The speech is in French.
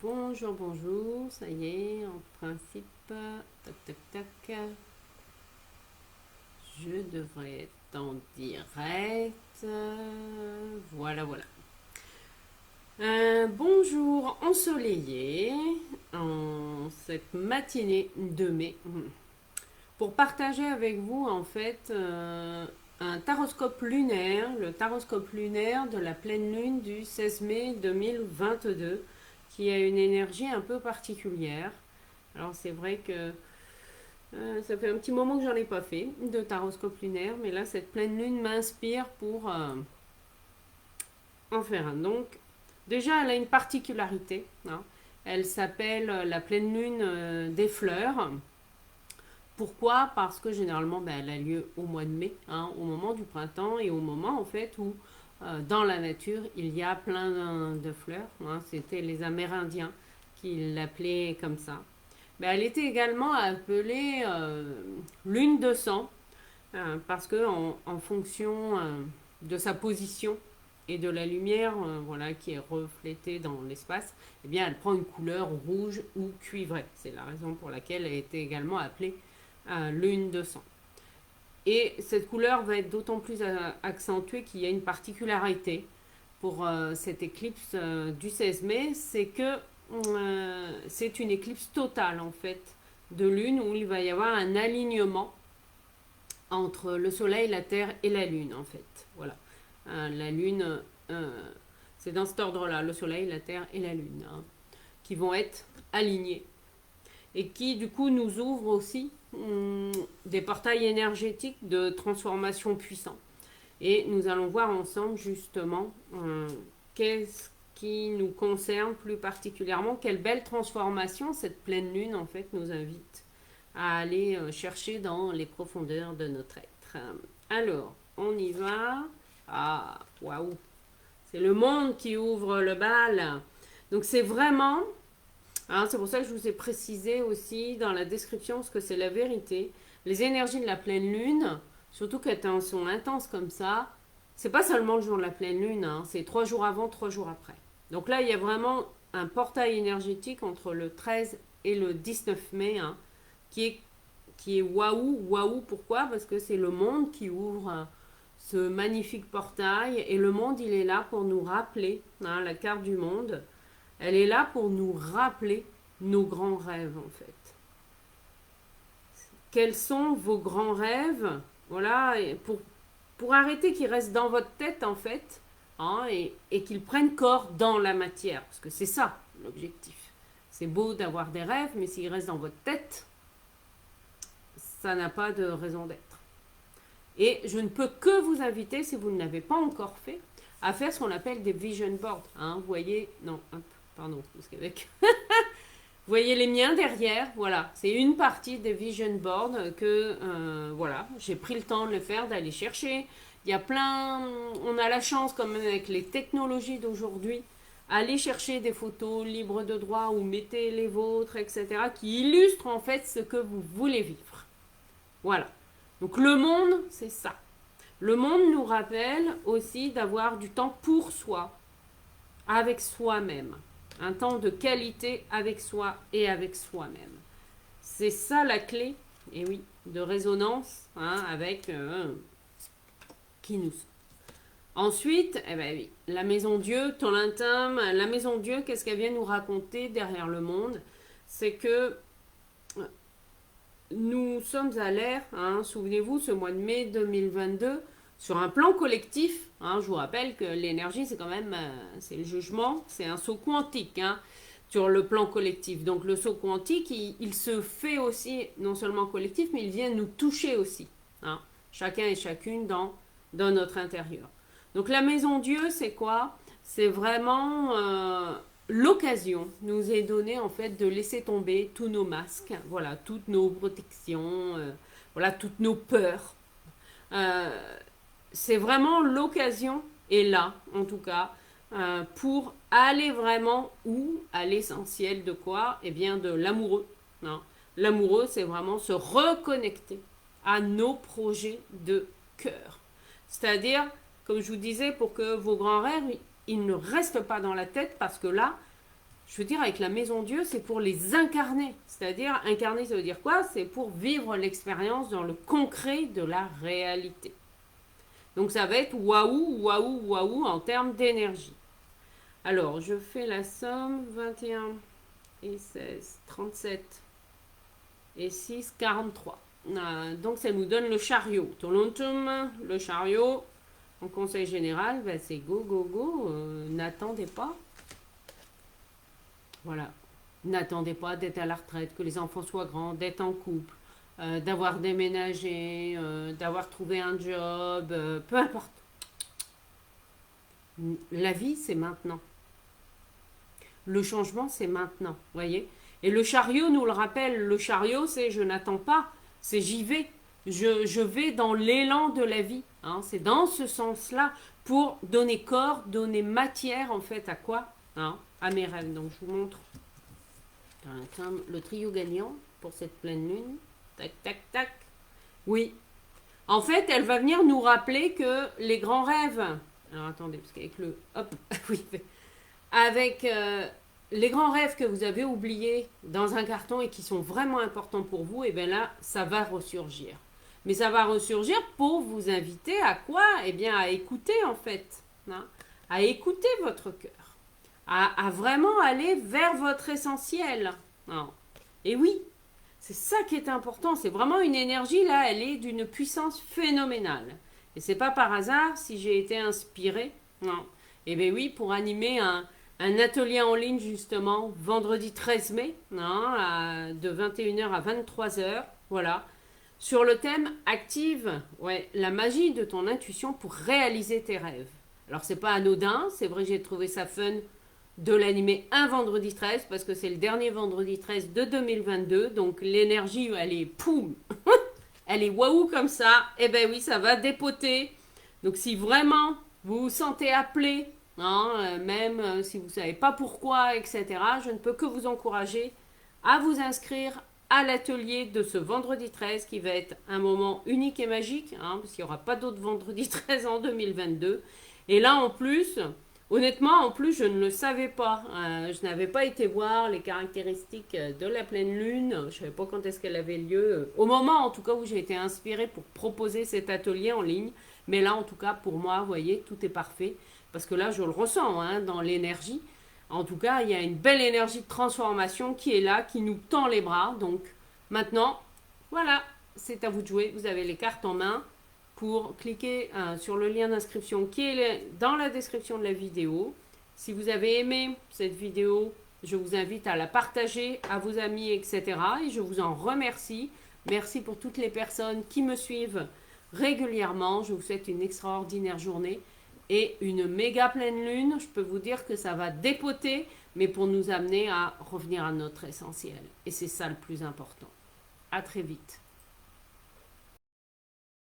Bonjour, bonjour, ça y est, en principe, tac, tac, tac, je devrais être en direct, voilà, voilà. Un bonjour ensoleillé en cette matinée de mai pour partager avec vous en fait un taroscope lunaire, le taroscope lunaire de la pleine lune du 16 mai 2022 qui a une énergie un peu particulière. Alors c'est vrai que ça fait un petit moment que j'en ai pas fait de taroscope lunaire, mais là cette pleine lune m'inspire pour en faire un. Donc déjà elle a une particularité, hein. Elle s'appelle la pleine lune des fleurs. Pourquoi? Parce que généralement elle a lieu au mois de mai, hein, au moment du printemps et au moment en fait où dans la nature il y a plein de fleurs, hein. C'était les Amérindiens qui l'appelaient comme ça. Mais elle était également appelée lune de sang, parce que en fonction de sa position et de la lumière voilà, qui est reflétée dans l'espace, eh bien, elle prend une couleur rouge ou cuivrée. C'est la raison pour laquelle elle a été également appelée lune de sang. Et cette couleur va être d'autant plus accentuée qu'il y a une particularité pour cette éclipse du 16 mai, c'est que c'est une éclipse totale en fait de lune où il va y avoir un alignement entre le soleil, la terre et la lune en fait. Voilà. La lune, c'est dans cet ordre-là, le soleil, la terre et la lune, hein, qui vont être alignés et qui du coup nous ouvrent aussi des portails énergétiques de transformation puissants. Et nous allons voir ensemble justement qu'est-ce qui nous concerne plus particulièrement, quelle belle transformation cette pleine lune en fait nous invite à aller chercher dans les profondeurs de notre être. Alors, on y va. Ah, waouh! C'est le monde qui ouvre le bal. Donc c'est vraiment, hein, c'est pour ça que je vous ai précisé aussi dans la description ce que c'est la vérité. Les énergies de la pleine lune, surtout quand elles sont intenses comme ça, c'est pas seulement le jour de la pleine lune, hein, c'est 3 jours avant, 3 jours après. Donc là, il y a vraiment un portail énergétique entre le 13 et le 19 mai, hein, qui est, qui est waouh, waouh. Pourquoi? Parce que c'est le monde qui ouvre ce magnifique portail. Et le monde, il est là pour nous rappeler, hein, la carte du monde, elle est là pour nous rappeler nos grands rêves, en fait. Quels sont vos grands rêves? Voilà, pour arrêter qu'ils restent dans votre tête, en fait, hein, et qu'ils prennent corps dans la matière. Parce que c'est ça, l'objectif. C'est beau d'avoir des rêves, mais s'ils restent dans votre tête, ça n'a pas de raison d'être. Et je ne peux que vous inviter, si vous ne l'avez pas encore fait, à faire ce qu'on appelle des vision boards. Hein, vous voyez, non, hop, pardon, parce qu'avec vous voyez les miens derrière, voilà, c'est une partie des vision boards que voilà, j'ai pris le temps de le faire, d'aller chercher. Il y a plein, on a la chance comme avec les technologies d'aujourd'hui, aller chercher des photos libres de droit ou mettez les vôtres, etc., qui illustrent en fait ce que vous voulez vivre. Voilà. Donc le monde, c'est ça. Le monde nous rappelle aussi d'avoir du temps pour soi, avec soi-même un temps de qualité avec soi et avec soi-même. C'est ça la clé, et oui, de résonance hein, avec qui nous sommes. Ensuite, eh ben oui, la maison Dieu, Tolintum, la maison Dieu, qu'est-ce qu'elle vient nous raconter derrière le monde? C'est que nous sommes à l'ère, hein, souvenez-vous, ce mois de mai 2022, sur un plan collectif, hein, je vous rappelle que l'énergie, c'est quand même, c'est le jugement, c'est un saut quantique, hein, sur le plan collectif. Donc le saut quantique, il se fait aussi, non seulement collectif, mais il vient nous toucher aussi, hein, chacun et chacune dans notre intérieur. Donc la maison Dieu, c'est quoi? C'est vraiment l'occasion nous est donnée en fait de laisser tomber tous nos masques, voilà, toutes nos protections, voilà, toutes nos peurs. Euh, c'est vraiment l'occasion, et là en tout cas, pour aller vraiment où? À l'essentiel de quoi? Eh bien de l'amoureux. Hein. L'amoureux, c'est vraiment se reconnecter à nos projets de cœur. C'est-à-dire, comme je vous disais, pour que vos grands rêves, ils ne restent pas dans la tête, parce que là, je veux dire, avec la maison Dieu, c'est pour les incarner. C'est-à-dire, incarner, ça veut dire quoi? C'est pour vivre l'expérience dans le concret de la réalité. Donc ça va être waouh, waouh, waouh en termes d'énergie. Alors, je fais la somme 21 et 16, 37 et 6, 43. Donc ça nous donne le chariot. Le chariot, en conseil général, ben, c'est go, go, go. N'attendez pas. Voilà. N'attendez pas d'être à la retraite, que les enfants soient grands, d'être en couple, d'avoir déménagé, d'avoir trouvé un job, peu importe. La vie, c'est maintenant. Le changement, c'est maintenant, voyez. Et le chariot nous le rappelle. Le chariot, c'est je n'attends pas, c'est j'y vais. Je vais dans l'élan de la vie. Hein. C'est dans ce sens-là pour donner corps, donner matière, en fait, à quoi? Hein, à mes rêves. Donc, je vous montre le trio gagnant pour cette pleine lune. Tac, tac, tac. Oui. En fait, elle va venir nous rappeler que les grands rêves... Alors, attendez, parce qu'avec le... Hop, oui. Avec les grands rêves que vous avez oubliés dans un carton et qui sont vraiment importants pour vous, et bien là, ça va ressurgir. Mais ça va ressurgir pour vous inviter à quoi? Eh bien, à écouter en fait. Hein, à écouter votre cœur. À vraiment aller vers votre essentiel. Hein. Et oui, c'est ça qui est important. C'est vraiment une énergie, là, elle est d'une puissance phénoménale. Et c'est pas par hasard si j'ai été inspirée. Non. Eh bien oui, pour animer un atelier en ligne justement vendredi 13 mai de 21h à 23h, voilà, sur le thème active la magie de ton intuition pour réaliser tes rêves. Alors c'est pas anodin, c'est vrai j'ai trouvé ça fun de l'animer un vendredi 13 parce que c'est le dernier vendredi 13 de 2022, donc l'énergie elle est poum, elle est waouh comme ça, et ben oui ça va dépoter. Donc si vraiment vous vous sentez appelé, même si vous ne savez pas pourquoi, etc., je ne peux que vous encourager à vous inscrire à l'atelier de ce vendredi 13 qui va être un moment unique et magique, parce qu'il n'y aura pas d'autres vendredi 13 en 2022. Et là, en plus, honnêtement, je ne le savais pas. Je n'avais pas été voir les caractéristiques de la pleine lune. Je ne savais pas quand est-ce qu'elle avait lieu. Au moment, en tout cas, où j'ai été inspirée pour proposer cet atelier en ligne. Mais là, en tout cas, pour moi, vous voyez, tout est parfait. Parce que là, je le ressens dans l'énergie. En tout cas, il y a une belle énergie de transformation qui est là, qui nous tend les bras. Donc, maintenant, voilà, c'est à vous de jouer. Vous avez les cartes en main pour cliquer sur le lien d'inscription qui est dans la description de la vidéo. Si vous avez aimé cette vidéo, je vous invite à la partager à vos amis, etc. Et je vous en remercie. Merci pour toutes les personnes qui me suivent régulièrement. Je vous souhaite une extraordinaire journée et une méga pleine lune. Je peux vous dire que ça va dépoter, mais pour nous amener à revenir à notre essentiel. Et c'est ça le plus important. À très vite.